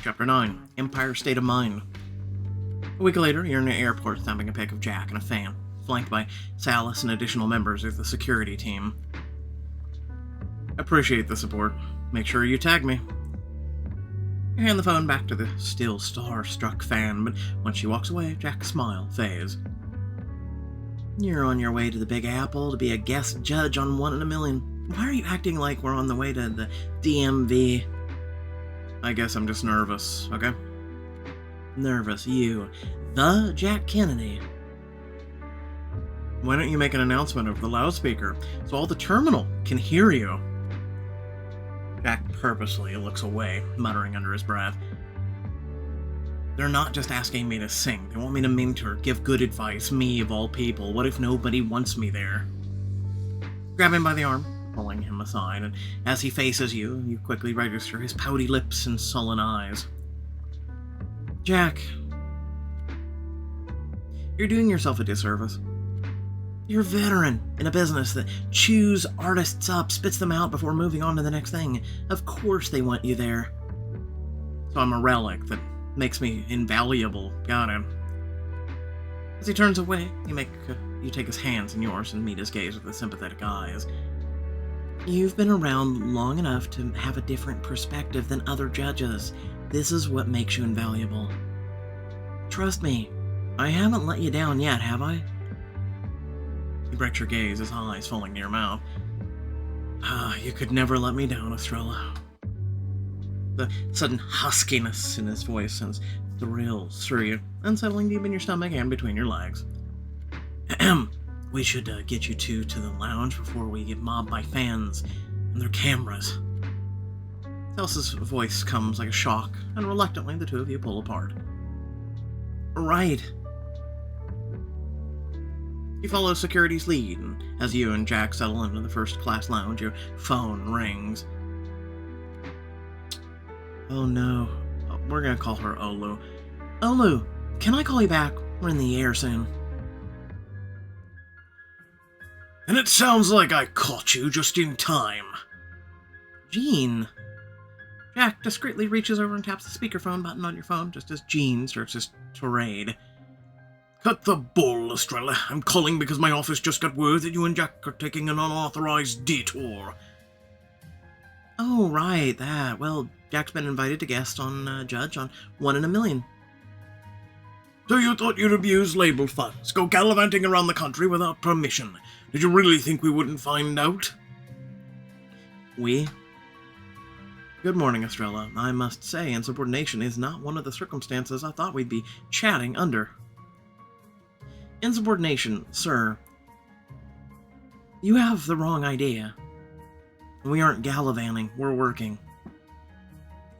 Chapter 9, Empire State of Mind. A week later, you're in the airport snapping a pic of Jack and a fan, flanked by Salas and additional members of the security team. Appreciate the support. Make sure you tag me. You hand the phone back to the still star-struck fan, but once she walks away, Jack's smile fades. You're on your way to the Big Apple to be a guest judge on 1 in a Million. Why are you acting like we're on the way to the DMV? I guess I'm just nervous, okay? Nervous, you. The Jack Kennedy. Why don't you make an announcement over the loudspeaker so all the terminal can hear you? Jack purposely looks away, muttering under his breath. They're not just asking me to sing. They want me to mentor, give good advice, me of all people. What if nobody wants me there? Grab him by the arm, pulling him aside, and as he faces you, you quickly register his pouty lips and sullen eyes. Jack, you're doing yourself a disservice. You're a veteran in a business that chews artists up, spits them out before moving on to the next thing. Of course they want you there. So I'm a relic that makes me invaluable. Got him. As he turns away, you take his hands in yours and meet his gaze with sympathetic eyes. You've been around long enough to have a different perspective than other judges. This is what makes you invaluable. Trust me, I haven't let you down yet, have I? You break your gaze, his eyes falling to your mouth. You could never let me down, Estrella. The sudden huskiness in his voice sends thrills through you, unsettling deep in your stomach and between your legs. We should get you two to the lounge before we get mobbed by fans and their cameras. Els's voice comes like a shock, and reluctantly the two of you pull apart. Right. You follow security's lead, and as you and Jack settle into the first-class lounge, your phone rings. Oh no. We're gonna call her Olu. Olu, can I call you back? We're in the air soon. And it sounds like I caught you just in time. Jean. Jack discreetly reaches over and taps the speakerphone button on your phone just as Jean starts his tirade. Cut the bull, Estrella. I'm calling because my office just got word that you and Jack are taking an unauthorized detour. Oh, right, that. Well, Jack's been invited to guest on Judge on 1 in a Million. So you thought you'd abuse label funds, go gallivanting around the country without permission. Did you really think we wouldn't find out? We? Good morning, Estrella. I must say, insubordination is not one of the circumstances I thought we'd be chatting under. Insubordination, sir. You have the wrong idea. We aren't gallivanting, we're working.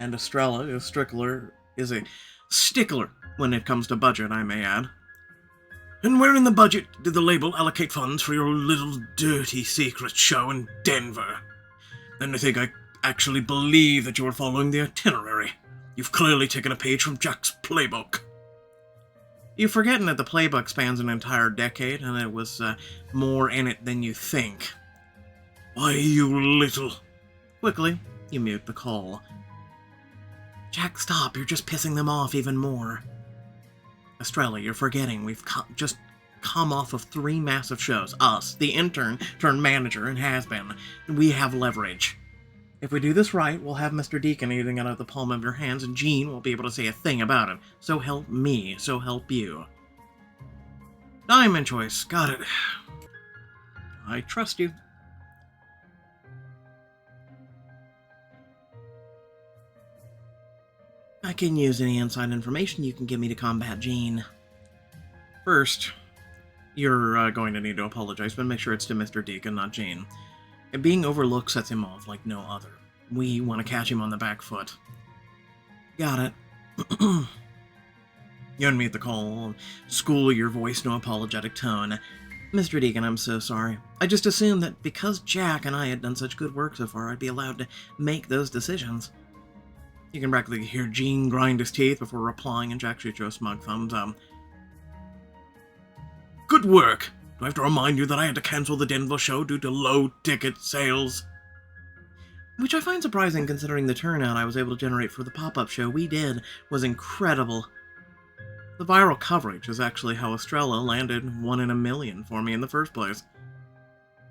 And Estrella is a stickler when it comes to budget, I may add. And where in the budget did the label allocate funds for your little dirty secret show in Denver? And I think I actually believe that you were following the itinerary. You've clearly taken a page from Jack's playbook. You're forgetting that the playbook spans an entire decade, and it was more in it than you think. Why, you little... Quickly, you mute the call. Jack, stop. You're just pissing them off even more. Estrella, you're forgetting we've just come off of 3 massive shows. Us, the intern turned manager, and has-been. We have leverage. If we do this right, we'll have Mr. Deacon eating out of the palm of your hands, and Jean won't be able to say a thing about it. So help me, so help you. Diamond choice, got it. I trust you. I can use any inside information you can give me to combat Jean. First, you're going to need to apologize, but make sure it's to Mr. Deacon, not Jean. And being overlooked sets him off like no other. We want to catch him on the back foot. Got it. You unmute the call, school your voice, no apologetic tone. Mr. Deacon, I'm so sorry. I just assumed that because Jack and I had done such good work so far, I'd be allowed to make those decisions. You can practically hear Jean grind his teeth before replying, and Jack shoots you a smug thumbs up. Good work. Do I have to remind you that I had to cancel the Denver show due to low ticket sales? which I find surprising considering the turnout I was able to generate for the pop-up show we did was incredible. The viral coverage is actually how Estrella landed 1 in a million for me in the first place.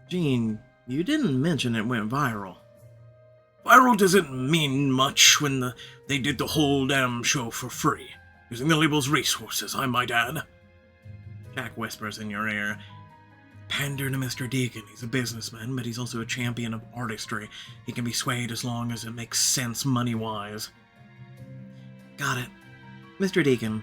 Gene, you didn't mention it went viral. Viral doesn't mean much when they did the whole damn show for free, using the label's resources, I might add. Jack whispers in your ear. Pander to Mr. Deacon. He's a businessman, but he's also a champion of artistry. He can be swayed as long as it makes sense money-wise. Got it. Mr. Deacon.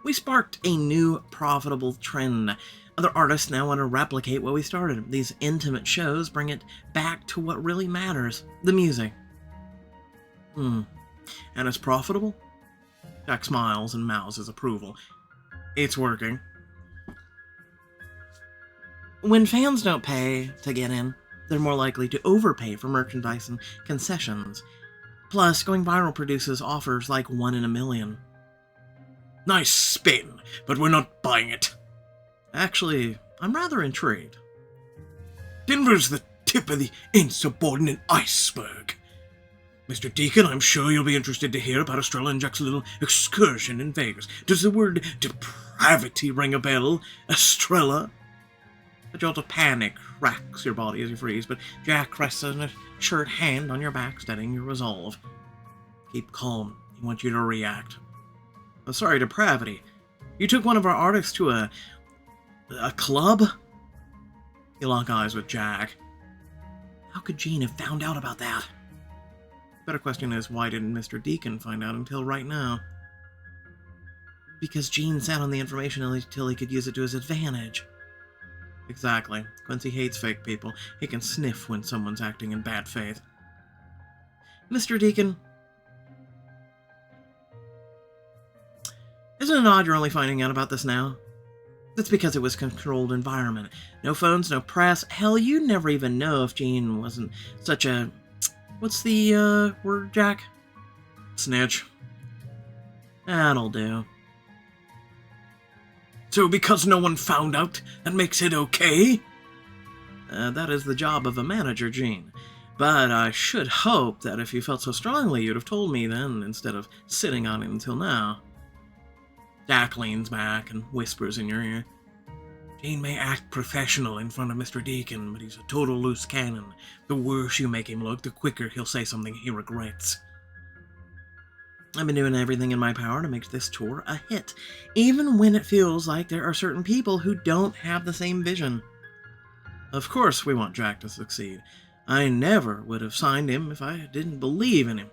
We sparked a new, profitable trend. Other artists now want to replicate what we started. These intimate shows bring it back to what really matters. The music. And it's profitable? Jack smiles and mouths his approval. It's working. When fans don't pay to get in, they're more likely to overpay for merchandise and concessions. Plus, going viral produces offers like 1 in a million. Nice spin, but we're not buying it. Actually, I'm rather intrigued. Denver's the tip of the insubordinate iceberg. Mr. Deacon, I'm sure you'll be interested to hear about Estrella and Jack's little excursion in Vegas. Does the word depravity ring a bell, Estrella? A jolt of panic racks your body as you freeze, but Jack rests a assured hand on your back, steadying your resolve. Keep calm. He wants you to react. Oh, sorry, depravity. You took one of our artists to a club? You lock eyes with Jack. How could Gene have found out about that? The better question is, why didn't Mr. Deacon find out until right now? Because Gene sat on the information until he could use it to his advantage. Exactly. Quincy hates fake people. He can sniff when someone's acting in bad faith. Mr. Deacon, isn't it odd you're only finding out about this now? That's because it was a controlled environment. No phones, no press. Hell, you'd never even know if Gene wasn't such a... What's the, word, Jack? Snitch. That'll do. So because no one found out, that makes it okay? That is the job of a manager, Gene. But I should hope that if you felt so strongly, you'd have told me then, instead of sitting on it until now. Jack leans back and whispers in your ear. Gene may act professional in front of Mr. Deacon, but he's a total loose cannon. The worse you make him look, the quicker he'll say something he regrets. I've been doing everything in my power to make this tour a hit, even when it feels like there are certain people who don't have the same vision. Of course we want Jack to succeed. I never would have signed him if I didn't believe in him.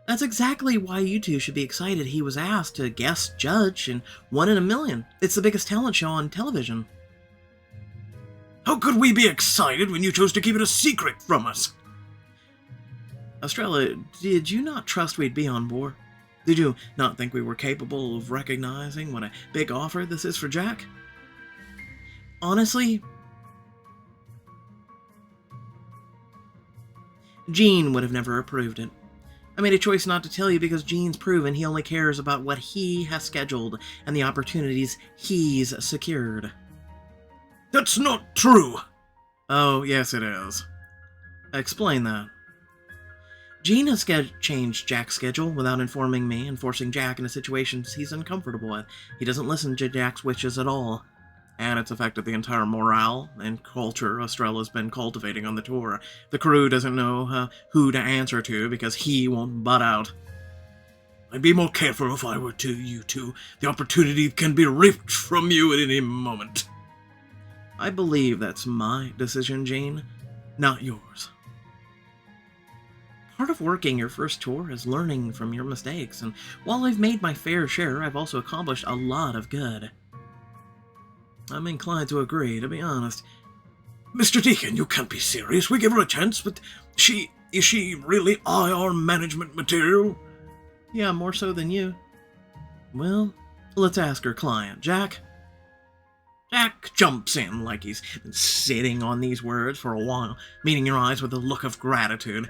That's exactly why you two should be excited he was asked to guest judge in 1 in a Million. It's the biggest talent show on television. How could we be excited when you chose to keep it a secret from us? Estrella, did you not trust we'd be on board? Did you not think we were capable of recognizing what a big offer this is for Jack? Honestly, Gene would have never approved it. I made a choice not to tell you because Gene's proven he only cares about what he has scheduled and the opportunities he's secured. That's not true! Oh, yes it is. Explain that. Gene has changed Jack's schedule without informing me and forcing Jack into situations he's uncomfortable with. He doesn't listen to Jack's wishes at all. And it's affected the entire morale and culture Estrella's been cultivating on the tour. The crew doesn't know who to answer to because he won't butt out. I'd be more careful if I were you two. The opportunity can be ripped from you at any moment. I believe that's my decision, Gene, not yours. Part of working your first tour is learning from your mistakes, and while I've made my fair share, I've also accomplished a lot of good. I'm inclined to agree, to be honest. Mr. Deacon, you can't be serious. We give her a chance, but is she really IR management material? Yeah, more so than you. Well, let's ask her client, Jack. Jack jumps in like he's been sitting on these words for a while, meeting your eyes with a look of gratitude.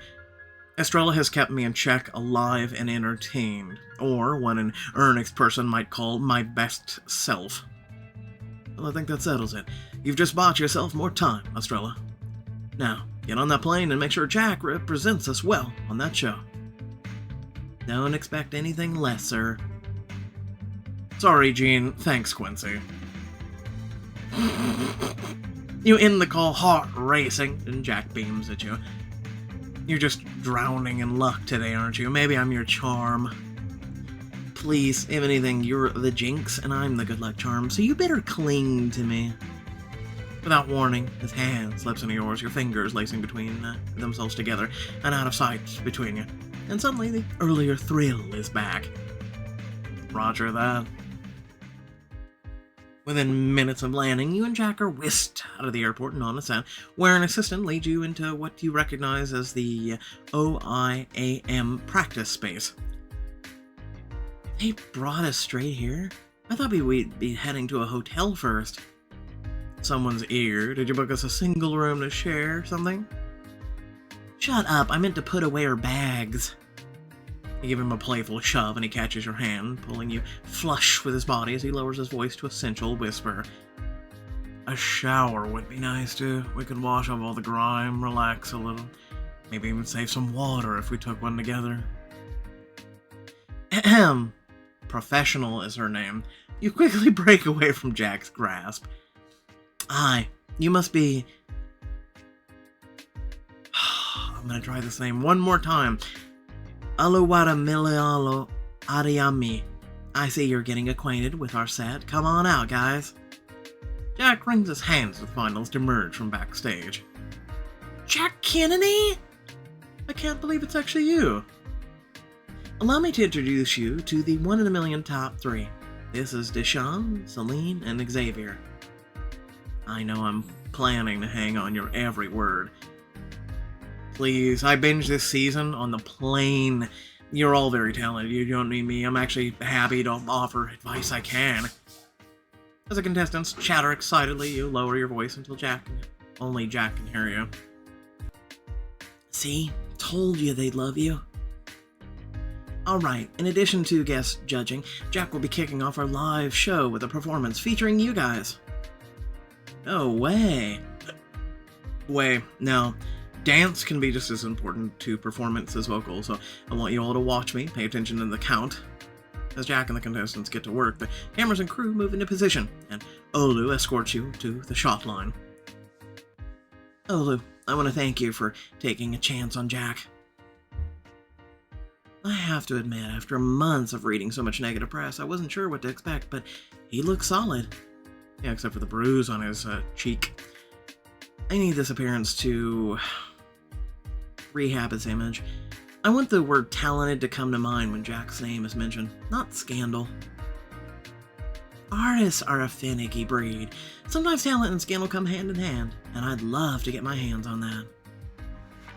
Estrella has kept me in check, alive and entertained, or what an earnest person might call my best self. Well, I think that settles it. You've just bought yourself more time, Estrella. Now, get on that plane and make sure Jack represents us well on that show. Don't expect anything less, sir. Sorry, Gene. Thanks, Quincy. You end the call, heart racing, and Jack beams at you. You're just drowning in luck today, aren't you? Maybe I'm your charm. Please, if anything, you're the jinx and I'm the good luck charm, so you better cling to me. Without warning, his hand slips into yours, your fingers lacing between themselves together and out of sight between you. And suddenly the earlier thrill is back. Roger that. Within minutes of landing, you and Jack are whisked out of the airport and on a set, where an assistant leads you into what you recognize as the OIAM practice space. They brought us straight here? I thought we'd be heading to a hotel first. Someone's ear. Did you book us a single room to share something? Shut up, I meant to put away our bags. You give him a playful shove and he catches your hand, pulling you flush with his body as he lowers his voice to a sensual whisper. A shower would be nice too. We could wash off all the grime, relax a little. Maybe even save some water if we took one together. Ahem. Professional is her name. You quickly break away from Jack's grasp. Aye, you must be... I'm gonna try this name one more time. Aluwara Milialo Ariami. I see you're getting acquainted with our set. Come on out, guys. Jack wrings his hands with finals to emerge from backstage. Jack Kennedy? I can't believe it's actually you. Allow me to introduce you to the 1 in a million top 3. This is Deshawn, Celine, and Xavier. I know I'm planning to hang on your every word. Please, I binged this season on the plane. You're all very talented. You don't need me. I'm actually happy to offer advice I can. As the contestants chatter excitedly, you lower your voice until only Jack can hear you. See? Told you they'd love you. Alright, in addition to guest judging, Jack will be kicking off our live show with a performance featuring you guys. No way. Now, dance can be just as important to performance as vocals, so I want you all to watch me, pay attention to the count. As Jack and the contestants get to work, the cameras and crew move into position, and Olu escorts you to the shot line. Olu, I want to thank you for taking a chance on Jack. I have to admit, after months of reading so much negative press, I wasn't sure what to expect, but he looks solid. Yeah, except for the bruise on his cheek. I need this appearance to rehab his image. I want the word talented to come to mind when Jack's name is mentioned, not scandal. Artists are a finicky breed. Sometimes talent and scandal come hand in hand, and I'd love to get my hands on that.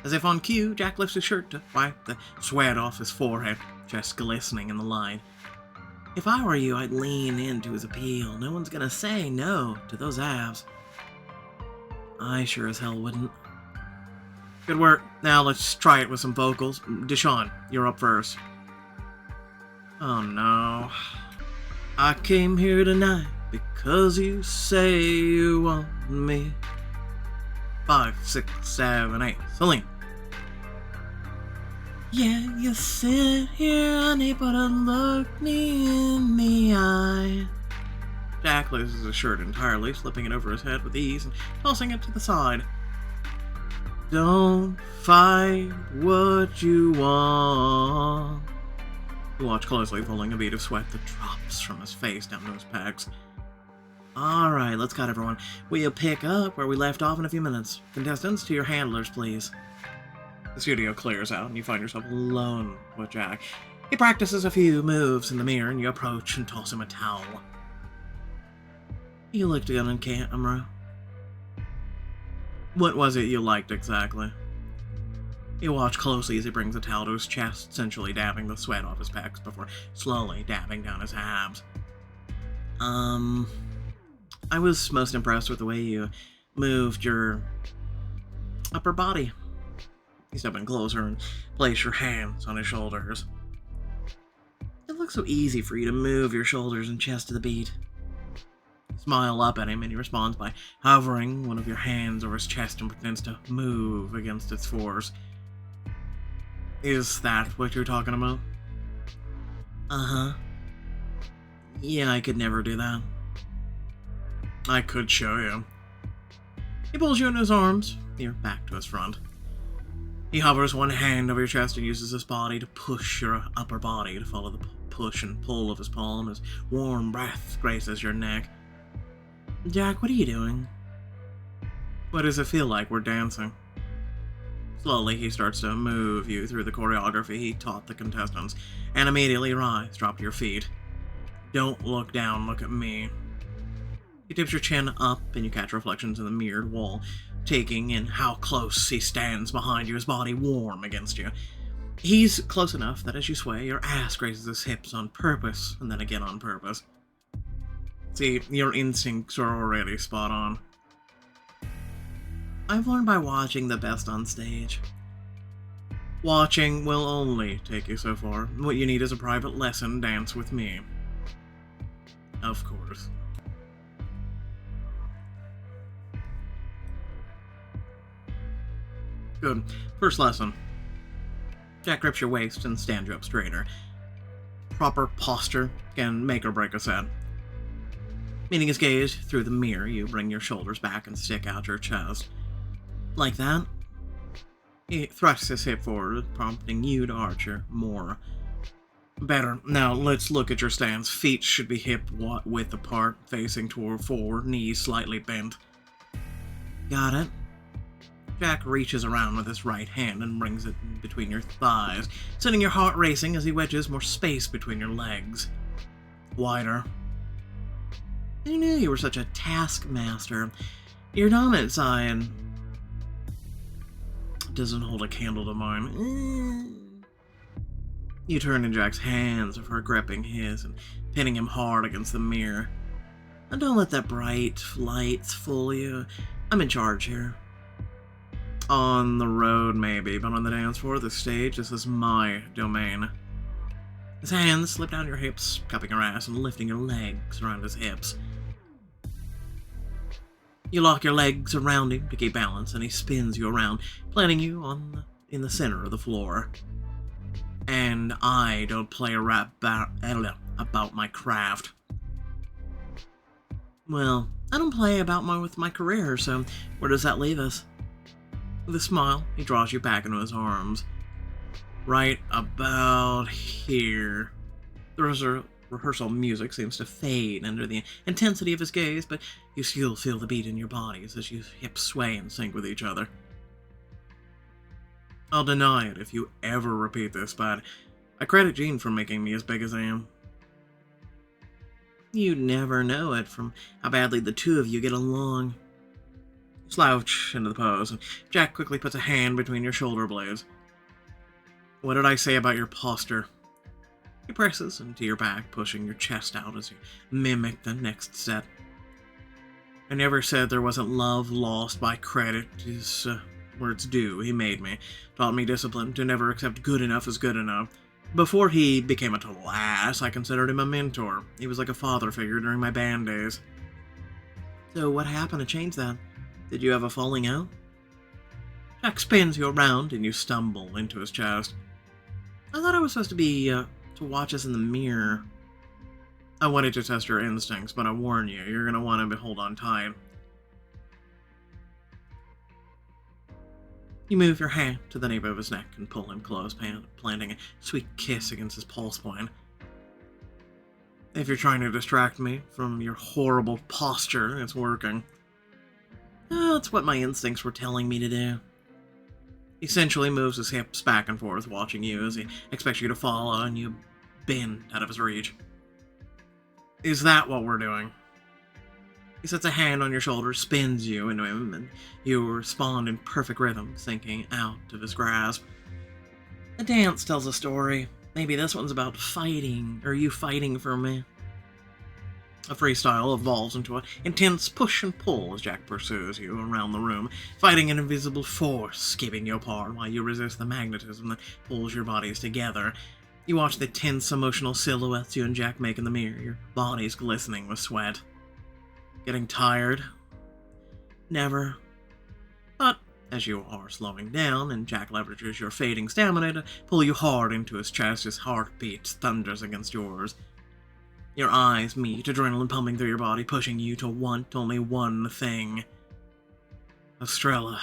As if on cue, Jack lifts his shirt to wipe the sweat off his forehead, chest glistening in the light. If I were you, I'd lean into his appeal. No one's gonna say no to those abs. I sure as hell wouldn't. Good work. Now let's try it with some vocals. Deshawn, you're up first. Oh no. I came here tonight because you say you want me. 5, 6, 7, 8. Celine. Yeah, you sit here unable to look me in the eye. Jack loses his shirt entirely, slipping it over his head with ease and tossing it to the side. Don't fight what you want. You watch closely, pulling a bead of sweat that drops from his face down to his pecs. Alright, let's cut everyone. We'll pick up where we left off in a few minutes. Contestants, to your handlers, please. The studio clears out and you find yourself alone with Jack. He practices a few moves in the mirror and you approach and toss him a towel. You looked good on camera. What was it you liked exactly? You watch closely as he brings the towel to his chest, sensually dabbing the sweat off his pecs before slowly dabbing down his abs. I was most impressed with the way you moved your upper body. You step in closer and place your hands on his shoulders. It looks so easy for you to move your shoulders and chest to the beat. smile up at him, and he responds by hovering one of your hands over his chest and pretends to move against its force. Is that what you're talking about? Uh-huh. Yeah, I could never do that. I could show you. He pulls you in his arms, your back to his front. He hovers one hand over your chest and uses his body to push your upper body to follow the push and pull of his palm as warm breath graces your neck. Jack, what are you doing? What does it feel like we're dancing? Slowly, he starts to move you through the choreography he taught the contestants, and immediately your eyes drop to your feet. Don't look down, look at me. He tips your chin up, and you catch reflections in the mirrored wall, taking in how close he stands behind you, his body warm against you. He's close enough that as you sway, your ass grazes his hips on purpose, and then again on purpose. See, your instincts are already spot on. I've learned by watching the best on stage. Watching will only take you so far. What you need is a private lesson dance with me. Of course. Good. First lesson. Jack grips your waist and stands you up straighter. Proper posture can make or break a set. Meeting his gaze through the mirror, you bring your shoulders back and stick out your chest. Like that. He thrusts his hip forward, prompting you to arch your more. Better. Now, let's look at your stance. Feet should be hip-width apart, facing toward forward, knees slightly bent. Got it. Jack reaches around with his right hand and brings it between your thighs, sending your heart racing as he wedges more space between your legs. Wider. Who knew you were such a taskmaster? Your dominant side doesn't hold a candle to mine. You turn in Jack's hands of her gripping his and pinning him hard against the mirror. And don't let that bright lights fool you. I'm in charge here. On the road, maybe, but on the dance floor, the stage, this is my domain. His hands slip down your hips, cupping your ass and lifting your legs around his hips. You lock your legs around him to keep balance, and he spins you around, planting you in the center of the floor. And I don't play a rap about my craft. Well, I don't play with my career, so where does that leave us? With a smile, he draws you back into his arms. Right about here. The rehearsal music seems to fade under the intensity of his gaze, but you still feel the beat in your bodies as your hips sway and sync with each other. I'll deny it if you ever repeat this, but I credit Gene for making me as big as I am. You'd never know it from how badly the two of you get along. Slouch into the pose, and Jack quickly puts a hand between your shoulder blades. What did I say about your posture? He presses into your back, pushing your chest out as you mimic the next set. I never said there wasn't love lost by credit is where it's due. He made me, taught me discipline to never accept good enough as good enough. Before he became a total ass, I considered him a mentor. He was like a father figure during my band days. So what happened to change that? Did you have a falling out? Jack spins you around and you stumble into his chest. I thought I was supposed to be, to watch us in the mirror. I wanted to test your instincts, but I warn you, you're gonna want to hold on tight. You move your hand to the nape of his neck and pull him close, planting a sweet kiss against his pulse point. If you're trying to distract me from your horrible posture, it's working. That's what my instincts were telling me to do. He essentially moves his hips back and forth, watching you as he expects you to follow, and you bend out of his reach. Is that what we're doing? He sets a hand on your shoulder, spins you into him, and you respond in perfect rhythm, sinking out of his grasp. The dance tells a story. Maybe this one's about fighting, or you fighting for me. A freestyle evolves into an intense push and pull as Jack pursues you around the room, fighting an invisible force, keeping you apart while you resist the magnetism that pulls your bodies together. You watch the tense, emotional silhouettes you and Jack make in the mirror, your bodies glistening with sweat. Getting tired? Never. But as you are slowing down, and Jack leverages your fading stamina to pull you hard into his chest, his heartbeat thunders against yours. Your eyes meet, adrenaline pumping through your body, pushing you to want only one thing. Estrella.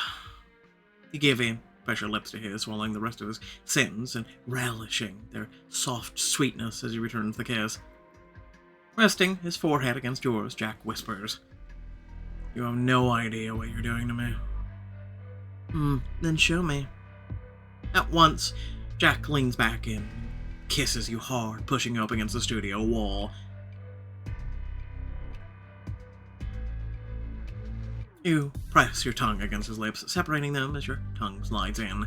You give in, press your lips to his, swallowing the rest of his sentence and relishing their soft sweetness as he returns the kiss. Resting his forehead against yours, Jack whispers, "You have no idea what you're doing to me." Then show me. At once, Jack leans back in, kisses you hard, pushing you up against the studio wall. You press your tongue against his lips, separating them as your tongue slides in.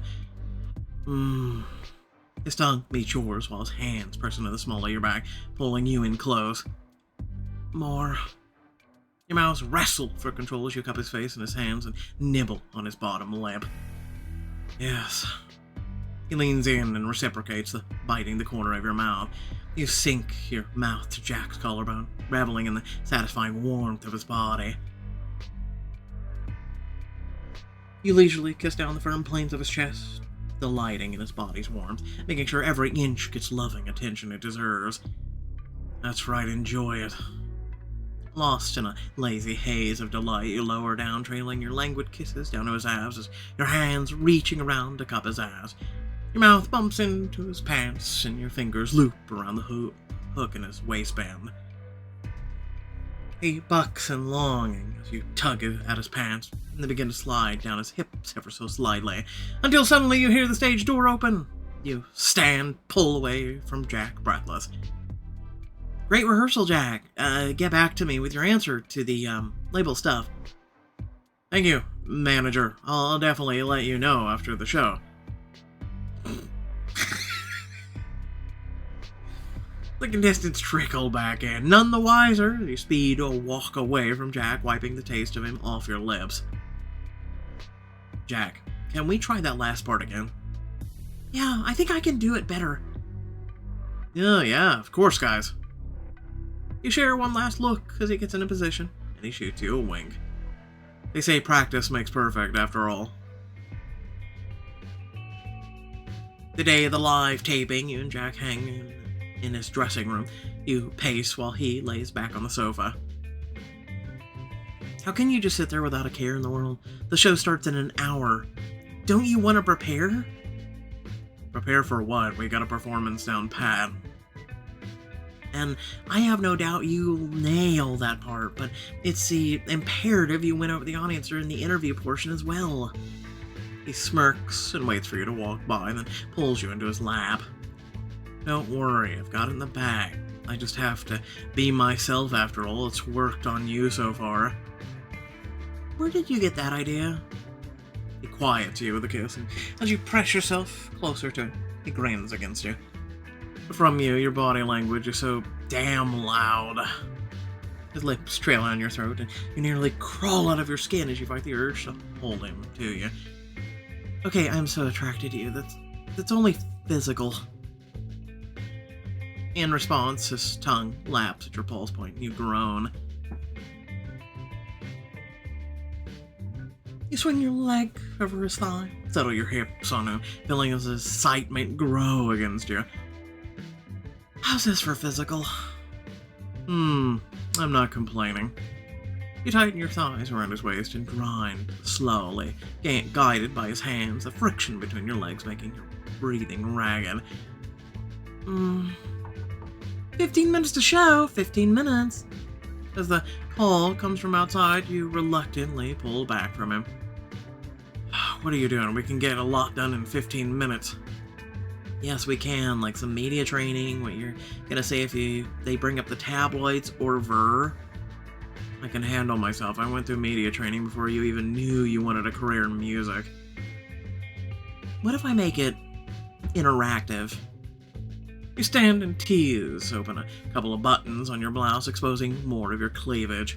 His tongue meets yours while his hands press into the small of your back, pulling you in close. More. Your mouths wrestle for control as you cup his face in his hands and nibble on his bottom lip. Yes. He leans in and reciprocates, biting the corner of your mouth. You sink your mouth to Jack's collarbone, reveling in the satisfying warmth of his body. You leisurely kiss down the firm planes of his chest, delighting in his body's warmth, making sure every inch gets loving attention it deserves. That's right, enjoy it. Lost in a lazy haze of delight, you lower down, trailing your languid kisses down to his abs as your hands reaching around to cup his ass. Your mouth bumps into his pants, and your fingers loop around the hook in his waistband. He bucks in longing as you tug at his pants, and they begin to slide down his hips ever so slightly, until suddenly you hear the stage door open. You stand, pull away from Jack, breathless. "Great rehearsal, Jack. Get back to me with your answer to the label stuff." "Thank you, manager. I'll definitely let you know after the show." The contestants trickle back in, none the wiser. You speed or walk away from Jack, wiping the taste of him off your lips. "Jack, can we try that last part again?" "Yeah, I think I can do it better." Yeah, of course, guys." You share one last look as he gets into position, and he shoots you a wink. They say practice makes perfect, after all. The day of the live taping, you and Jack hang in his dressing room. You pace while he lays back on the sofa. How can you just sit there without a care in the world? The show starts in an hour. Don't you want to prepare? Prepare for what? We got a performance down pat. And I have no doubt you'll nail that part, but it's the imperative you win over the audience during the interview portion as well. He smirks and waits for you to walk by, then pulls you into his lap. Don't worry, I've got it in the bag. I just have to be myself after all. It's worked on you so far. Where did you get that idea? He quiets you with a kiss, and as you press yourself closer to him, he grins against you. From you, your body language is so damn loud. His lips trail down your throat, and you nearly crawl out of your skin as you fight the urge to hold him to you. Okay, I'm so attracted to you. That's only physical. In response, his tongue laps at your pulse point, and you groan. You swing your leg over his thigh, settle your hips on him, feeling his excitement grow against you. How's this for physical? I'm not complaining. You tighten your thighs around his waist and grind slowly, guided by his hands, the friction between your legs making your breathing ragged. 15 minutes to show, 15 minutes. As the call comes from outside, you reluctantly pull back from him. What are you doing? We can get a lot done in 15 minutes. Yes, we can, like some media training, what you're gonna say if they bring up the tabloids or ver. I can handle myself. I went through media training before you even knew you wanted a career in music. What if I make it interactive? You stand and tease, open a couple of buttons on your blouse, exposing more of your cleavage.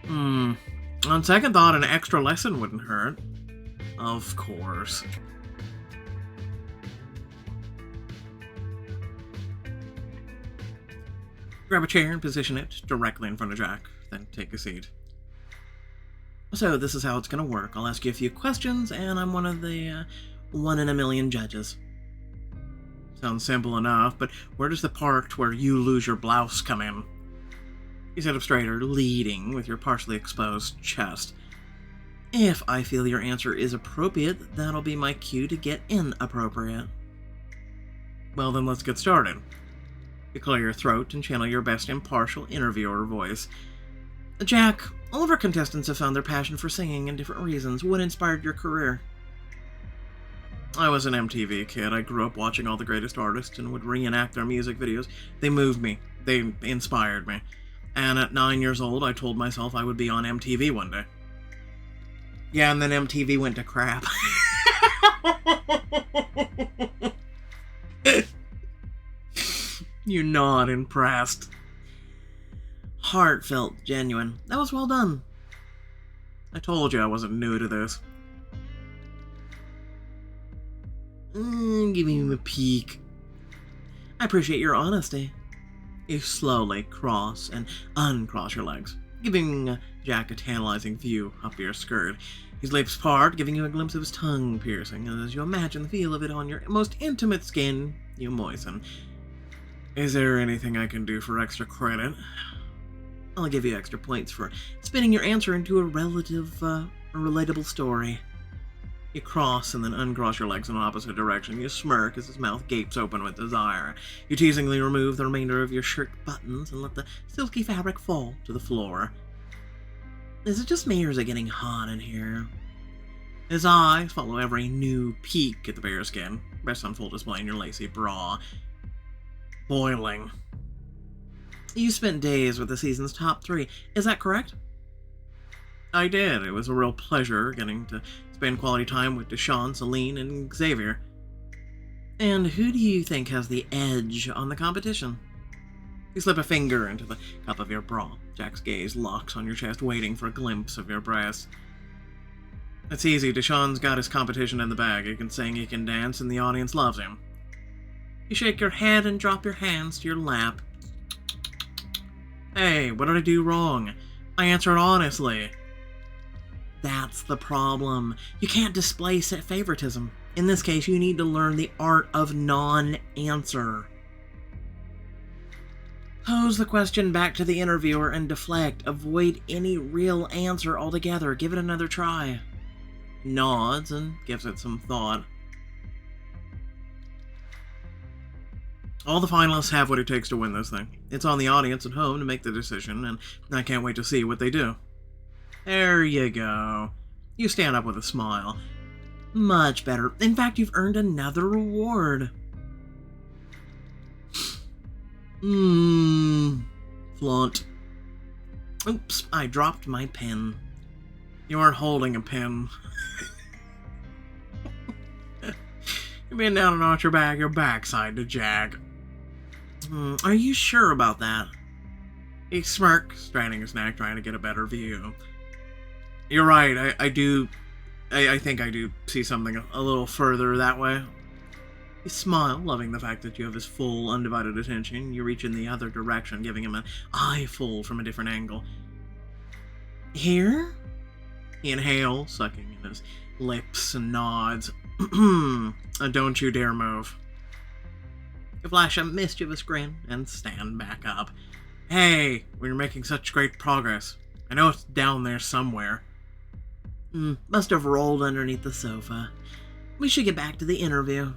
On second thought, an extra lesson wouldn't hurt. Of course. Grab a chair and position it directly in front of Jack. then take a seat. So this is how it's going to work. I'll ask you a few questions, and I'm one of the 1 in a million judges. Sounds simple enough, but where does the part where you lose your blouse come in? You sit up straighter, leading with your partially exposed chest. If I feel your answer is appropriate, that'll be my cue to get inappropriate. Well, then let's get started. You clear your throat and channel your best impartial interviewer voice. Jack, all of our contestants have found their passion for singing in different reasons. What inspired your career? I was an MTV kid. I grew up watching all the greatest artists and would reenact their music videos. They moved me. They inspired me. And at 9 years old, I told myself I would be on MTV one day. Yeah, and then MTV went to crap. You're not impressed. Heartfelt, genuine. That was well done. I told you I wasn't new to this. Give me a peek. I appreciate your honesty. You slowly cross and uncross your legs, giving Jack a tantalizing view up your skirt. His lips part, giving you a glimpse of his tongue piercing, and as you imagine the feel of it on your most intimate skin, you moisten. Is there anything I can do for extra credit? I'll give you extra points for spinning your answer into a relatable story. You cross and then uncross your legs in opposite direction. You smirk as his mouth gapes open with desire. You teasingly remove the remainder of your shirt buttons and let the silky fabric fall to the floor. Is it just me or is it getting hot in here? His eyes follow every new peek at the bare skin, breasts on full display in your lacy bra. Boiling. You spent days with the season's top 3. Is that correct? I did. It was a real pleasure getting to spend quality time with Deshaun, Celine, and Xavier. And who do you think has the edge on the competition? You slip a finger into the cup of your bra. Jack's gaze locks on your chest, waiting for a glimpse of your breasts. It's easy. Deshaun's got his competition in the bag. He can sing, he can dance, and the audience loves him. You shake your head and drop your hands to your lap. Hey, what did I do wrong? I answered honestly. That's the problem. You can't display favoritism. In this case, you need to learn the art of non-answer. Pose the question back to the interviewer and deflect. Avoid any real answer altogether. Give it another try. Nods and gives it some thought. All the finalists have what it takes to win this thing. It's on the audience at home to make the decision, and I can't wait to see what they do. There you go. You stand up with a smile. Much better. In fact, you've earned another reward. Flaunt. Oops, I dropped my pen. You aren't holding a pen. You're being down and on your backside to Jag. Are you sure about that? He smirks, straining his neck, trying to get a better view. You're right, I think I do see something a little further that way. You smile, loving the fact that you have his full, undivided attention. You reach in the other direction, giving him an eyeful from a different angle. Here? He inhales, sucking in his lips and nods. Don't you dare move. You flash a mischievous grin and stand back up. Hey, we're making such great progress. I know it's down there somewhere. Must have rolled underneath the sofa. We should get back to the interview.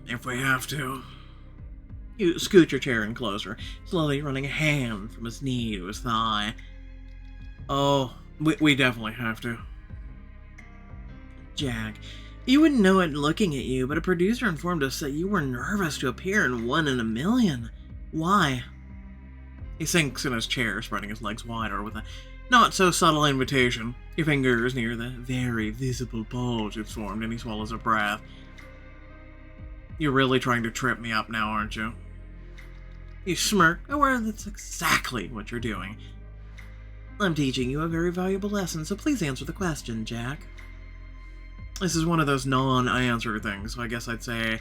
If we have to. You scoot your chair in closer, slowly running a hand from his knee to his thigh. Oh, we definitely have to. Jack, you wouldn't know it looking at you, but a producer informed us that you were nervous to appear in 1 in a Million. Why? He sinks in his chair, spreading his legs wider with a not-so-subtle invitation. Your fingers near the very visible bulge it's formed, and he swallows a breath. You're really trying to trip me up now, aren't you? You smirk, aware that's exactly what you're doing. I'm teaching you a very valuable lesson, so please answer the question, Jack. This is one of those non-answer things, so I guess I'd say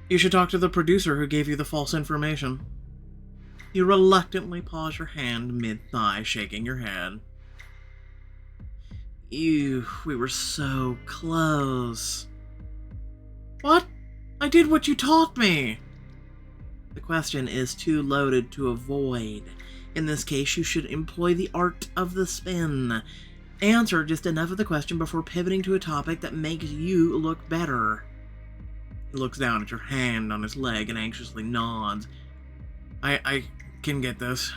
you should talk to the producer who gave you the false information. You reluctantly pause your hand mid-thigh, shaking your head. Ew, we were so close. What? I did what you taught me! The question is too loaded to avoid. In this case, you should employ the art of the spin. Answer just enough of the question before pivoting to a topic that makes you look better. He looks down at your hand on his leg and anxiously nods. I can get this.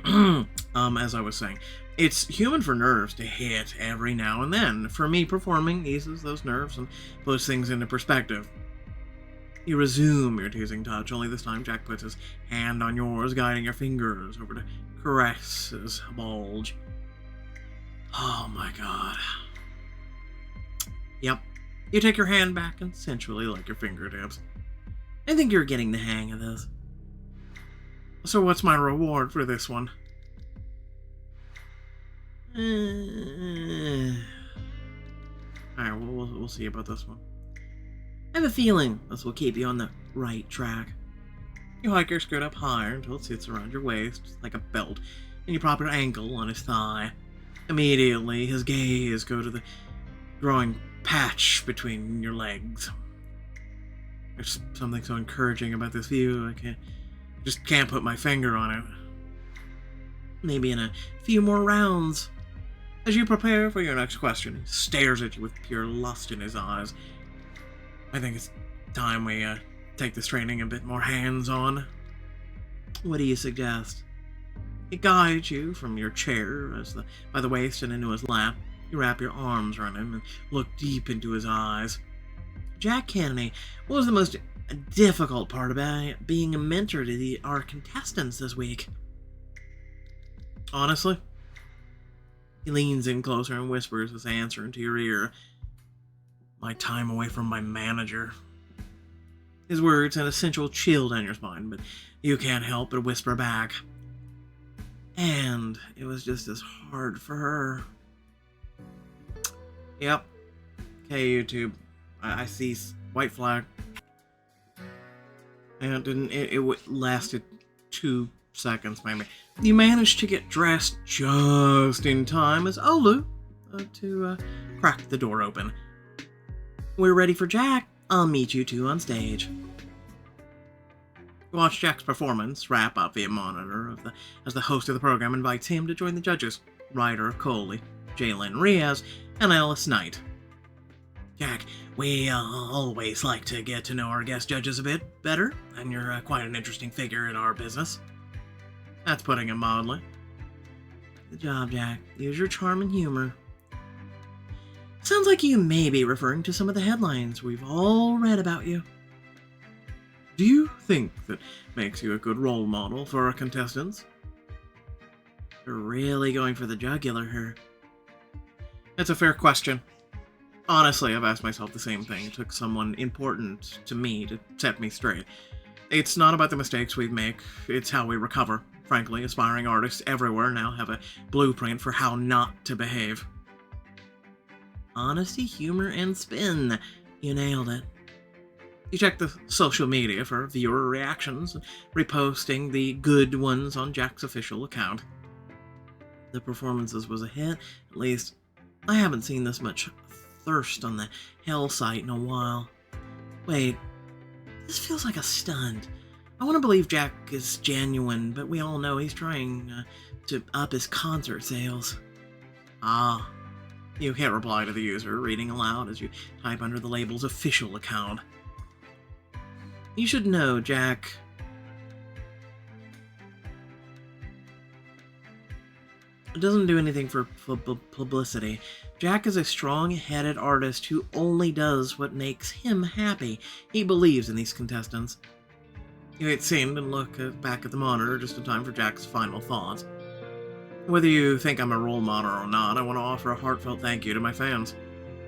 As I was saying, it's human for nerves to hit every now and then. For me, performing eases those nerves and puts things into perspective. You resume your teasing touch, only this time Jack puts his hand on yours, guiding your fingers over to caress his bulge. Oh my god. Yep. You take your hand back and sensually lick your fingertips. I think you're getting the hang of this. So what's my reward for this one? Alright, we'll see about this one. I have a feeling this will keep you on the right track. You hike your skirt up higher until it sits around your waist like a belt, and you prop your ankle on his thigh. Immediately, his gaze goes to the growing patch between your legs. There's something so encouraging about this view, just can't put my finger on it. Maybe in a few more rounds. As you prepare for your next question, he stares at you with pure lust in his eyes. I think it's time we take this training a bit more hands-on. What do you suggest? He guides you from your chair by the waist and into his lap. You wrap your arms around him and look deep into his eyes. Jack Kennedy, what was the most difficult part about being a mentor to our contestants this week? Honestly? He leans in closer and whispers his answer into your ear. My time away from my manager. His words had a sensual chill down your spine, but you can't help but whisper back. And it was just as hard for her. Yep. Okay, YouTube. I see white flag. And it lasted 2 seconds, maybe. You managed to get dressed just in time as Olu to crack the door open. We're ready for Jack. I'll meet you two on stage. Watch Jack's performance wrap up via monitor as the host of the program invites him to join the judges, Ryder Coley, Jalen Riaz, and Alice Knight. Jack, we always like to get to know our guest judges a bit better, and you're quite an interesting figure in our business. That's putting it mildly. Good job, Jack. Use your charm and humor. Sounds like you may be referring to some of the headlines we've all read about you. Do you think that makes you a good role model for our contestants? You're really going for the jugular here. It's a fair question. Honestly, I've asked myself the same thing. It took someone important to me to set me straight. It's not about the mistakes we make, it's how we recover. Frankly, aspiring artists everywhere now have a blueprint for how not to behave. Honesty, humor, and spin. You nailed it. You check the social media for viewer reactions, reposting the good ones on Jack's official account. The performances was a hit. At least, I haven't seen this much thirst on the Hell site in a while. Wait, this feels like a stunt. I want to believe Jack is genuine, but we all know he's trying to up his concert sales. Ah. You hit reply to the user, reading aloud as you type under the label's official account. You should know, Jack. It doesn't do anything for publicity. Jack is a strong-headed artist who only does what makes him happy. He believes in these contestants. You hit send and look back at the monitor just in time for Jack's final thoughts. Whether you think I'm a role model or not, I want to offer a heartfelt thank you to my fans.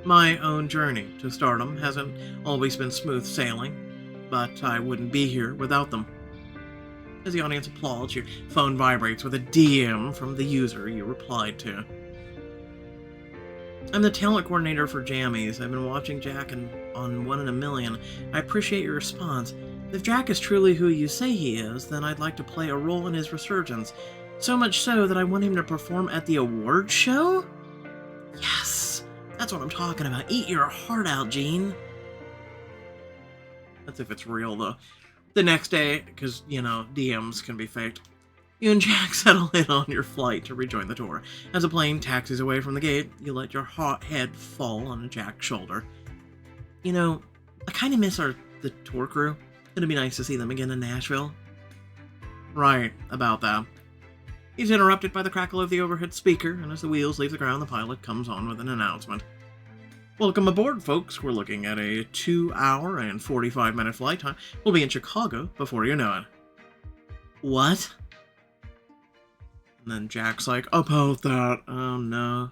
My own journey to stardom hasn't always been smooth sailing, but I wouldn't be here without them. As the audience applauds, your phone vibrates with a DM from the user you replied to. I'm the talent coordinator for Jammies. I've been watching Jack on 1 in a Million. I appreciate your response. If Jack is truly who you say he is, then I'd like to play a role in his resurgence. So much so that I want him to perform at the award show? Yes! That's what I'm talking about. Eat your heart out, Gene. That's if it's real, though. The next day, because, DMs can be faked, you and Jack settle in on your flight to rejoin the tour. As the plane taxis away from the gate, you let your hot head fall on Jack's shoulder. I kind of miss the tour crew. It'd be nice to see them again in Nashville. Right, about that. He's interrupted by the crackle of the overhead speaker, and as the wheels leave the ground, the pilot comes on with an announcement. Welcome aboard, folks. We're looking at a 2-hour and 45-minute flight time. We'll be in Chicago before you know it. What? And then Jack's like, about that. Oh no.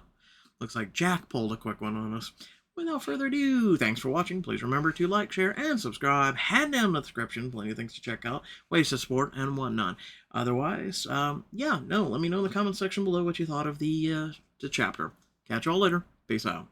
Looks like Jack pulled a quick one on us. Without further ado, thanks for watching. Please remember to like, share, and subscribe. Head down in the description. Plenty of things to check out, ways to support, and whatnot. Otherwise, let me know in the comment section below what you thought of the chapter. Catch y'all later. Peace out.